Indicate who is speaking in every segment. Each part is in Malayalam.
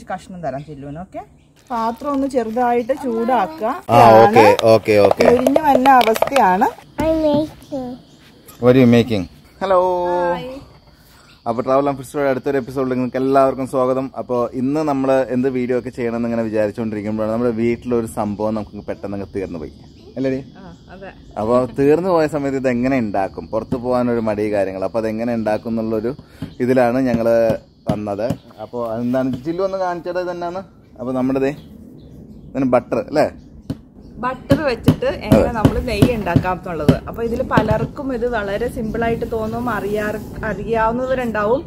Speaker 1: കഷ്ണം തരാം ചില്ലുവിന്. ഓക്കെ, പാത്രം ഒന്ന് ചെറുതായിട്ട് ചൂടാക്കുക. വന്ന അവസ്ഥയാണ്.
Speaker 2: ഹലോ, അപ്പോൾ ട്രാവൽ ആൻഡ് ഫിസ്റ്റോടെ അടുത്തൊരു എപ്പിസോഡിൽ നിങ്ങൾക്ക് എല്ലാവർക്കും സ്വാഗതം. അപ്പോൾ ഇന്ന് നമ്മൾ എന്ത് വീഡിയോ ഒക്കെ ചെയ്യണമെന്ന് ഇങ്ങനെ വിചാരിച്ചുകൊണ്ടിരിക്കുമ്പോഴാണ് നമ്മുടെ വീട്ടിലൊരു സംഭവം നമുക്ക് പെട്ടെന്ന് തീർന്നു പോയി അല്ലേ? അപ്പോൾ തീർന്നു പോയ സമയത്ത് ഇത് എങ്ങനെ ഉണ്ടാക്കും, പുറത്ത് പോകാനൊരു മടി കാര്യങ്ങൾ, അപ്പോൾ അതെങ്ങനെ ഉണ്ടാക്കും എന്നുള്ളൊരു ഇതിലാണ് ഞങ്ങൾ വന്നത്. അപ്പോൾ എന്താണ് ചില്ലു ഒന്ന് കാണിച്ചത് തന്നെയാണ്. അപ്പോൾ നമ്മുടെ ബട്ടർ അല്ലേ,
Speaker 1: ബട്ടർ വെച്ചിട്ട് എങ്ങനെ നമ്മൾ നെയ്യ് ഉണ്ടാക്കാം എന്നുള്ളത്. അപ്പൊ ഇതിൽ പലർക്കും ഇത് വളരെ സിമ്പിൾ ആയിട്ട് തോന്നും, അറിയാവുന്നവരുണ്ടാവും.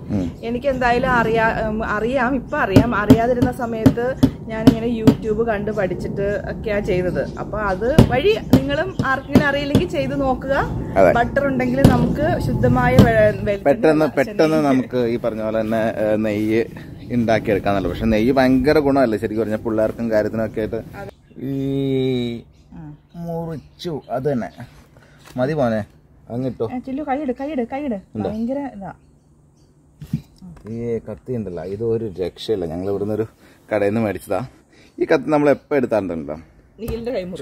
Speaker 1: എനിക്ക് എന്തായാലും അറിയാം, ഇപ്പൊ അറിയാതിരുന്ന സമയത്ത് ഞാനിങ്ങനെ യൂട്യൂബ് കണ്ട് പഠിച്ചിട്ട് ഒക്കെയാ ചെയ്തത്. അപ്പൊ അത് വഴി നിങ്ങളും ആർക്കെങ്കിലും അറിയില്ലെങ്കിൽ ചെയ്ത് നോക്കുക. ബട്ടർ ഉണ്ടെങ്കിൽ നമുക്ക് ശുദ്ധമായ
Speaker 2: പെട്ടെന്ന് നമുക്ക് ഈ പറഞ്ഞ പോലെ തന്നെ നെയ്യ് ഉണ്ടാക്കിയെടുക്കാന്നല്ലോ. പക്ഷെ നെയ്യ് ഭയങ്കര ഗുണമല്ലേ ശരിക്കും പറഞ്ഞാൽ പിള്ളേർക്കും കാര്യത്തിനൊക്കെ ആയിട്ട്. ഈ മുറിച്ചു അത് തന്നെ മതി പോനെ, അങ്ങിട്ടോ
Speaker 1: ഭയങ്കര ഇതാ.
Speaker 2: ഈ കത്തി ഉണ്ടല്ലോ, ഇത് ഒരു രക്ഷയില്ല. ഞങ്ങൾ ഇവിടുന്ന് ഒരു കടയിൽ നിന്ന് മേടിച്ചതാ. ഈ കത്തി നമ്മൾ എപ്പോ എടുത്താണ്ടല്ലോ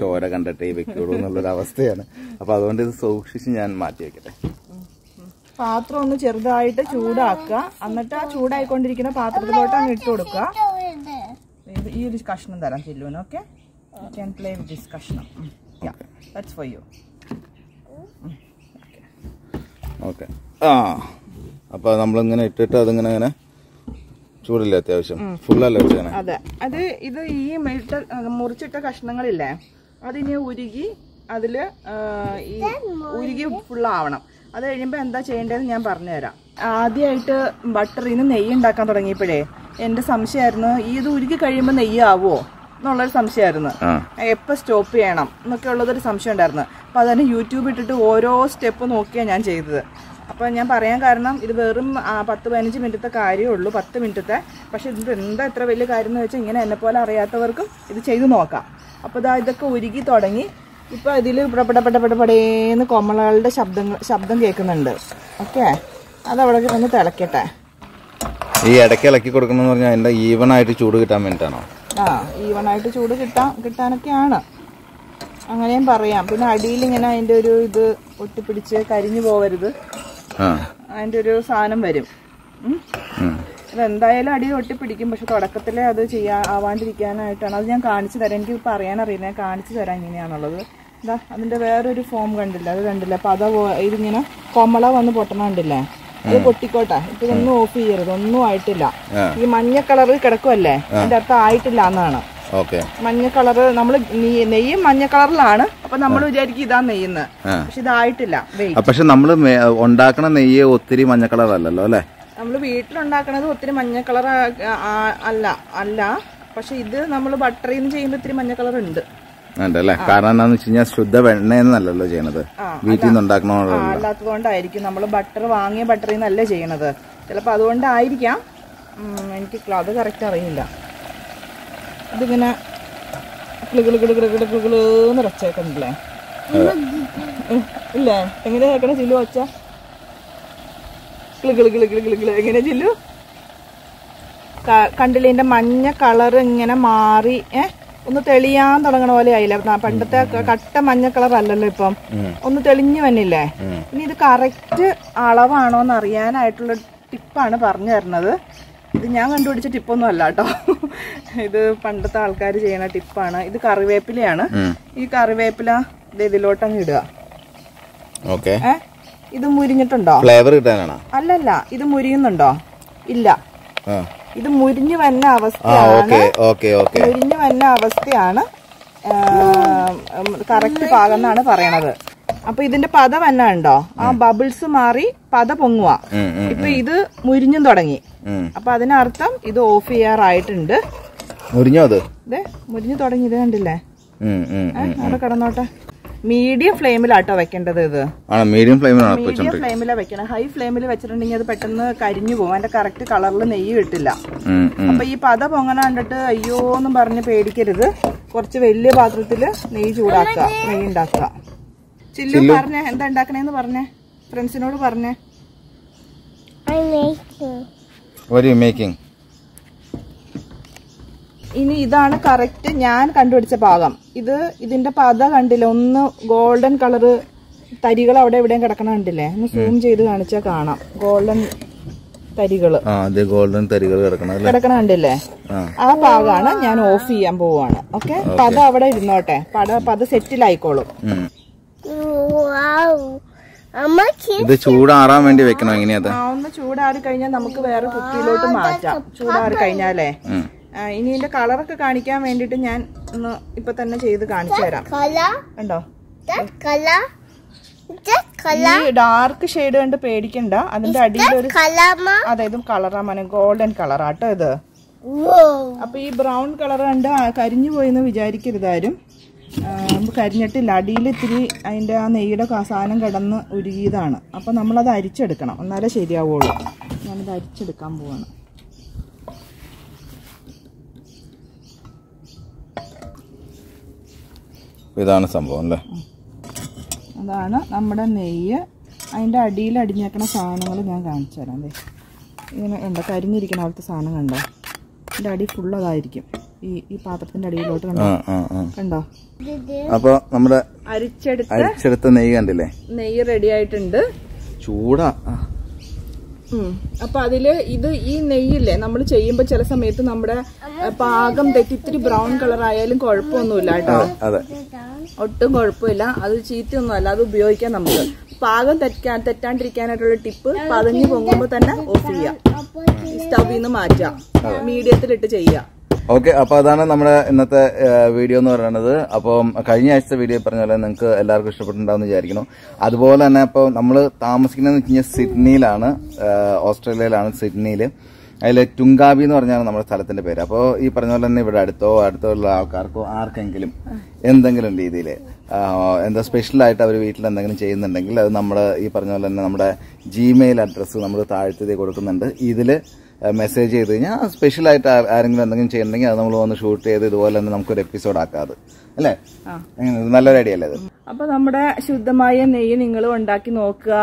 Speaker 2: ചോര കണ്ടിട്ടേ വെക്കുള്ളൂ എന്നുള്ളൊരു അവസ്ഥയാണ്. അപ്പൊ അതുകൊണ്ട് ഇത് സൂക്ഷിച്ച് ഞാൻ മാറ്റി വെക്കട്ടെ.
Speaker 1: പാത്രം ഒന്ന് ചെറുതായിട്ട് ചൂടാക്കുക, എന്നിട്ട് ആ ചൂടായിക്കൊണ്ടിരിക്കുന്ന പാത്രത്തിലോട്ട് അങ്ങ് ഇട്ട് കൊടുക്കുക. ഈ ഒരു കഷ്ണം തരാം ചില്ലുവിന്. Okay, you can play with this kashna. Yeah, that's for you.
Speaker 2: Okay. അപ്പൊ നമ്മളിങ്ങനെ ഇട്ടിട്ട് അതിങ്ങനെ അങ്ങനെ ചൂടില്ല, അത്യാവശ്യം ഫുള്ളല്ലേ വെച്ചാൽ.
Speaker 1: അതെ, അത് ഇത് ഈ മുറിച്ചിട്ട കഷ്ണങ്ങളില്ലേ, അതിനെ ഉരുകി അതില് ഈ ഉരുകി ഫുള്ളാവണം. അത് കഴിയുമ്പോൾ എന്താ ചെയ്യേണ്ടതെന്ന് ഞാൻ പറഞ്ഞുതരാം. ആദ്യമായിട്ട് ബട്ടറിന്ന് നെയ്യ് ഉണ്ടാക്കാൻ തുടങ്ങിയപ്പോഴേ എന്റെ സംശയമായിരുന്നു, ഇത് ഉരുകി കഴിയുമ്പോൾ നെയ്യാവോ എന്നുള്ളൊരു സംശയമായിരുന്നു. എപ്പോൾ സ്റ്റോപ്പ് ചെയ്യണം എന്നൊക്കെ ഉള്ളതൊരു സംശയം ഉണ്ടായിരുന്നു. അപ്പം അതിന് യൂട്യൂബ് ഇട്ടിട്ട് ഓരോ സ്റ്റെപ്പ് നോക്കിയാണ് ഞാൻ ചെയ്തത്. അപ്പം ഞാൻ പറയാൻ കാരണം, ഇത് വെറും 10-15 മിനിറ്റത്തെ കാര്യമേ ഉള്ളൂ, 10 മിനിറ്റത്തെ. പക്ഷെ ഇത് എന്താ എത്ര വലിയ കാര്യം എന്ന് വെച്ചാൽ ഇങ്ങനെ എന്നെപ്പോലെ അറിയാത്തവർക്കും ഇത് ചെയ്ത് നോക്കാം. അപ്പോൾ ഇതൊക്കെ ഉരുകി തുടങ്ങി. ഇപ്പോൾ ഇതിൽ പടപടേന്ന് കൊമളകളുടെ ശബ്ദം കേൾക്കുന്നുണ്ട്. ഓക്കെ, അതവിടെ ഒന്ന് തിളക്കട്ടെ.
Speaker 2: ഈ ഇടയ്ക്ക് ഇളക്കി കൊടുക്കണമെന്ന് പറഞ്ഞാൽ അതിൻ്റെ ഈവനായിട്ട് ചൂട് കിട്ടാൻ വേണ്ടിയിട്ടാണോ?
Speaker 1: ഈവനായിട്ട് ചൂട് കിട്ടാനൊക്കെയാണ്, അങ്ങനെയും പറയാം. പിന്നെ അടിയിൽ ഇങ്ങനെ അതിന്റെ ഒരു ഇത് ഒട്ടിപ്പിടിച്ച് കരിഞ്ഞു പോവരുത്, അതിന്റെ ഒരു സാധനം വരും. അതെന്തായാലും അടിയിൽ ഒട്ടിപ്പിടിക്കും. പക്ഷെ തുടക്കത്തിലെ അത് ആവാണ്ടിരിക്കാനായിട്ടാണ്. അത് ഞാൻ കാണിച്ചു തരാം. എനിക്ക് ഇപ്പം അറിയാനറിയില്ല, ഞാൻ കാണിച്ചു തരാം എങ്ങനെയാണുള്ളത്. എന്താ അതിന്റെ വേറൊരു ഫോം കണ്ടില്ല, അത് കണ്ടില്ല. അപ്പൊ ഇതിങ്ങനെ കൊമള വന്ന് പൊട്ടണ കണ്ടില്ലേ, അത് പൊട്ടിക്കോട്ടെ. ഇപ്പൊ ഇതൊന്നും ഓഫ് ചെയ്യരുത്, ഒന്നും ആയിട്ടില്ല. ഈ മഞ്ഞ കളറ് കിടക്കുമല്ലേ, അതിന്റെ അർത്ഥം ആയിട്ടില്ല എന്നാണ്. മഞ്ഞ കളറ് നമ്മള് നെയ്യും മഞ്ഞ കളറിലാണ്. അപ്പൊ നമ്മൾ വിചാരിക്കും ഇതാ നെയ്യുന്നത്, പക്ഷെ ഇതായിട്ടില്ല.
Speaker 2: പക്ഷെ നമ്മള് ഉണ്ടാക്കണ നെയ്യ് ഒത്തിരി മഞ്ഞ കളർ അല്ലല്ലോ അല്ലെ?
Speaker 1: നമ്മള് വീട്ടിലുണ്ടാക്കണത് ഒത്തിരി മഞ്ഞ കളർ അല്ല. പക്ഷെ ഇത് നമ്മള് ബട്ടറിൽ നിന്ന് ചെയ്യുമ്പോ ഇത്തിരി മഞ്ഞ കളർ ഉണ്ട്.
Speaker 2: ല്ലേ? കാരണം എന്താന്ന് വെച്ച് കഴിഞ്ഞാൽ ശുദ്ധ വെണ്ണയെന്നല്ലോ ചെയ്യണത്, വീട്ടിൽ നിന്ന് ഉണ്ടാക്കണോ
Speaker 1: അല്ലാത്തതുകൊണ്ടായിരിക്കും. നമ്മള് ബട്ടർ വാങ്ങിയ ബട്ടറിൽ നിന്നല്ലേ ചെയ്യണത്. ചിലപ്പോ അതുകൊണ്ടായിരിക്കാം, എനിക്ക് അത് കറക്റ്റ് അറിയില്ല. ഇതിങ്ങനെ കിളുകിളുന്ന് രച്ചേക്കണ്ടല്ലേ? ഇല്ലേ, എങ്ങനെ കേൾക്കണ ചില്ലു വച്ച കിളുകിളുകിളുകിളുകിളു എങ്ങനെ ചില്ലു കണ്ടില്ലേ? ഇതിന്റെ മഞ്ഞ കളർ ഇങ്ങനെ മാറി ഒന്ന് തെളിയാൻ തുടങ്ങണ പോലെ ആയില്ല. പണ്ടത്തെ കട്ട മഞ്ഞ കളർ അല്ലല്ലോ ഇപ്പം, ഒന്ന് തെളിഞ്ഞു വന്നില്ലേ? ഇനി ഇത് കറക്റ്റ് അളവാണോ എന്ന് അറിയാനായിട്ടുള്ള ടിപ്പാണ് പറഞ്ഞു തരുന്നത്. ഇത് ഞാൻ കണ്ടുപിടിച്ച ടിപ്പൊന്നും അല്ല കേട്ടോ, ഇത് പണ്ടത്തെ ആൾക്കാർ ചെയ്യണ ടിപ്പാണ്. ഇത് കറിവേപ്പിലയാണ്. ഈ കറിവേപ്പില ഇതിലോട്ടങ്ങ് ഇടുക. ഇത് മുരിഞ്ഞിട്ടുണ്ടോ?
Speaker 2: ഫ്ലേവർ കിട്ടാനാണോ?
Speaker 1: അല്ലല്ല, ഇത് മുരിയുന്നുണ്ടോ? ഇല്ല, ഇത് മുരിഞ്ഞു വന്ന അവസ്ഥയാണ് കറക്റ്റ് പാകം എന്നാണ് പറയണത്. അപ്പൊ ഇതിന്റെ പത വന്ന ഉണ്ടോ, ആ ബബിൾസ് മാറി പത പൊങ്ങുക. ഇപ്പൊ ഇത് മുരിഞ്ഞും തുടങ്ങി. അപ്പൊ അതിനർത്ഥം ഇത് ഓഫ് ചെയ്യാറായിട്ടുണ്ട്. മുരിഞ്ഞു തുടങ്ങി. ഇത് കണ്ടില്ലേ, അവിടെ കിടന്നോട്ടെ. മീഡിയം ഫ്ലെയിമിലാട്ടോ വെക്കേണ്ടത്. ഇത് മീഡിയം ഫ്ലെയിമിലാണ് വെക്കണം. ഹൈ ഫ്ലെയിമിൽ വെച്ചിട്ടുണ്ടെങ്കിൽ അത് പെട്ടെന്ന് കരിഞ്ഞു പോകും, അതിന്റെ കറക്റ്റ് കളറിൽ നെയ്യ് കിട്ടില്ല. അപ്പൊ ഈ പത പൊങ്ങണ കണ്ടിട്ട് അയ്യോ എന്നും പറഞ്ഞ് പേടിക്കരുത്. കുറച്ച് വലിയ പാത്രത്തില് നെയ്യ് ചൂടാക്കുക, നെയ്യ് ഉണ്ടാക്കുക. ചില്ലു പറഞ്ഞേ, എന്താ ഉണ്ടാക്കണേന്ന് പറഞ്ഞേ, ഫ്രണ്ട്സിനോട് പറഞ്ഞേ. ഇനി ഇതാണ് കറക്റ്റ് ഞാൻ കണ്ടുപിടിച്ച പാകം. ഇതിന്റെ പത കണ്ടില്ല, ഒന്ന് ഗോൾഡൻ കളറ് തരികൾ അവിടെ എവിടെയും കിടക്കണ കണ്ടില്ലേ? ഒന്ന് സൂം ചെയ്ത് കാണിച്ചാൽ കാണാം ഗോൾഡൻ തരികള്.
Speaker 2: ഗോൾഡൻ തരികൾ കിടക്കണ
Speaker 1: കണ്ടില്ലേ? ആ പാകാണ് ഞാൻ ഓഫ് ചെയ്യാൻ പോവാണ്. ഓക്കെ, പത അവിടെ ഇരുന്നോട്ടെ, പത സെറ്റിലായിക്കോളും.
Speaker 2: ഇത് ചൂടാറാൻ വേണ്ടി വെക്കണോ? എങ്ങനെയാ?
Speaker 1: ഒന്ന് ചൂടാറി കഴിഞ്ഞാൽ നമുക്ക് വേറെ കുപ്പിയിലോട്ട് മാറ്റാം. ചൂടാറി കഴിഞ്ഞാലേ ഇനി ഇതിന്റെ കളറൊക്കെ കാണിക്കാൻ വേണ്ടിട്ട് ഞാൻ ഒന്ന് ഇപ്പൊ തന്നെ ചെയ്ത് കാണിച്ചു തരാം. കണ്ടോ? ഈ ഡാർക്ക് ഷെയ്ഡ് കണ്ട് പേടിക്കണ്ട. അതിന്റെ അടിയിൽ ഒരു അതായത് കളറാണ്, ഗോൾഡൻ കളറാട്ടോ ഇത്. അപ്പൊ ഈ ബ്രൗൺ കളർ കണ്ട് കരിഞ്ഞു പോയെന്ന് വിചാരിക്കരുതാരും. കരിഞ്ഞിട്ടില്ല, അടിയിൽ ഇത്തിരി അതിന്റെ ആ നെയ്യുടെ സാധനം കിടന്ന് ഉരുകിയതാണ്. അപ്പൊ നമ്മളത് അരിച്ചെടുക്കണം, എന്നാലേ ശരിയാവുള്ളൂ. ഞാനിത് അരിച്ചെടുക്കാൻ പോവാണ്.
Speaker 2: ഇതാണ് സംഭവം അല്ലേ?
Speaker 1: അതാണ് നമ്മുടെ നെയ്യ്. അതിന്റെ അടിയിൽ അടിഞ്ഞേക്കണ സാധനങ്ങൾ ഞാൻ കാണിച്ചു തരാം. അതെ, ഇങ്ങനെ കണ്ടോ? കരിഞ്ഞിരിക്കണ അവിടുത്തെ സാധനം കണ്ടോ? അതിന്റെ അടി ഫുള്ളതായിരിക്കും. ഈ പാത്രത്തിന്റെ അടിയിലോട്ട് കണ്ടോ?
Speaker 2: അപ്പൊ നമ്മുടെ
Speaker 1: അരിച്ചെടുത്ത
Speaker 2: നെയ്യ് കണ്ടില്ലേ?
Speaker 1: നെയ്യ് റെഡി ആയിട്ടുണ്ട്.
Speaker 2: ചൂടാ.
Speaker 1: അപ്പൊ അതില് ഈ നെയ്യില്ലേ നമ്മൾ ചെയ്യുമ്പോ ചില സമയത്ത് നമ്മുടെ പാകം തെറ്റി ഇത്തിരി ബ്രൗൺ കളർ ആയാലും കുഴപ്പമൊന്നുമില്ല കേട്ടോ. ഒട്ടും കുഴപ്പമില്ല, അത് ചീത്തയൊന്നും അല്ല, അത് ഉപയോഗിക്കാം നമുക്ക്. പാകം തെറ്റാണ്ടിരിക്കാനായിട്ടുള്ള ടിപ്പ്, പതഞ്ഞു പൊങ്ങുമ്പോ തന്നെ ഓഫ് ചെയ്യാം, സ്റ്റവിൽ നിന്ന് മാറ്റാം, മീഡിയത്തിലിട്ട് ചെയ്യാം.
Speaker 2: ഓക്കെ, അപ്പൊ അതാണ് നമ്മുടെ ഇന്നത്തെ വീഡിയോ എന്ന് പറയുന്നത്. അപ്പം കഴിഞ്ഞ ആഴ്ചത്തെ വീഡിയോ പറഞ്ഞ പോലെ നിങ്ങൾക്ക് എല്ലാവർക്കും ഇഷ്ടപ്പെട്ടിട്ടുണ്ടാവുമെന്ന് വിചാരിക്കുന്നു. അതുപോലെ തന്നെ ഇപ്പോൾ നമ്മൾ താമസിക്കുന്നതെന്ന് വെച്ച് കഴിഞ്ഞാൽ സിഡ്നിയിലാണ്, ഓസ്ട്രേലിയയിലാണ്, സിഡ്നിയിൽ. അതിൽ ടുങ്കാബി എന്ന് പറഞ്ഞാണ് നമ്മുടെ സ്ഥലത്തിന്റെ പേര്. അപ്പോൾ ഈ പറഞ്ഞ പോലെ തന്നെ ഇവിടെ അടുത്തുള്ള ആൾക്കാർക്കോ ആർക്കെങ്കിലും എന്തെങ്കിലും രീതിയിൽ എന്താ സ്പെഷ്യലായിട്ട് അവർ വീട്ടിൽ എന്തെങ്കിലും ചെയ്യുന്നുണ്ടെങ്കിൽ അത് നമ്മൾ ഈ പറഞ്ഞ പോലെ തന്നെ നമ്മുടെ ജിമെയിൽ അഡ്രസ്സ് നമ്മൾ താഴ്ത്തി കൊടുക്കുന്നുണ്ട്. ഇതിൽ മെസ്സേജ് ചെയ്ത് കഴിഞ്ഞാൽ സ്പെഷ്യലായിട്ട് ആരെങ്കിലും എന്തെങ്കിലും ചെയ്യുന്നുണ്ടെങ്കിൽ അത് നമ്മൾ വന്ന് ഷൂട്ട് ചെയ്ത് ഇതുപോലെ തന്നെ നമുക്കൊരു എപ്പിസോഡ് ആക്കാതെ അല്ലേ? നല്ലൊരു ഐഡിയ അല്ലേ അത്?
Speaker 1: അപ്പൊ നമ്മുടെ ശുദ്ധമായ നെയ്യ് നിങ്ങൾ ഉണ്ടാക്കി നോക്കുക.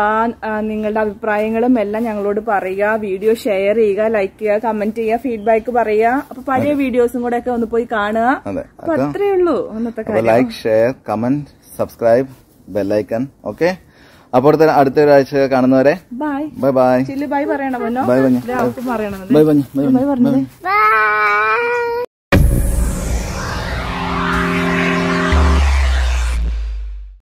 Speaker 1: നിങ്ങളുടെ അഭിപ്രായങ്ങളും എല്ലാം ഞങ്ങളോട് പറയുക. വീഡിയോ ഷെയർ ചെയ്യുക, ലൈക്ക് ചെയ്യുക, കമന്റ് ചെയ്യുക, ഫീഡ്ബാക്ക് പറയുക. അപ്പൊ പഴയ വീഡിയോസും കൂടെ ഒക്കെ ഒന്ന് പോയി കാണുക. അപ്പൊ അത്രേ ഉള്ളൂ ഇന്നത്തെ കാര്യം.
Speaker 2: Like, share, comment, subscribe, bell icon. Okay, അപ്പോൾ അടുത്ത ഒരാഴ്ച കാണുന്നവരെ
Speaker 1: ബൈ
Speaker 2: ബൈ ബൈ.
Speaker 1: ബൈ പറയണമല്ലോ.
Speaker 2: ബൈ
Speaker 1: പറയണം.
Speaker 2: ബൈ.
Speaker 1: ബൈ പറഞ്ഞത്. ബൈ.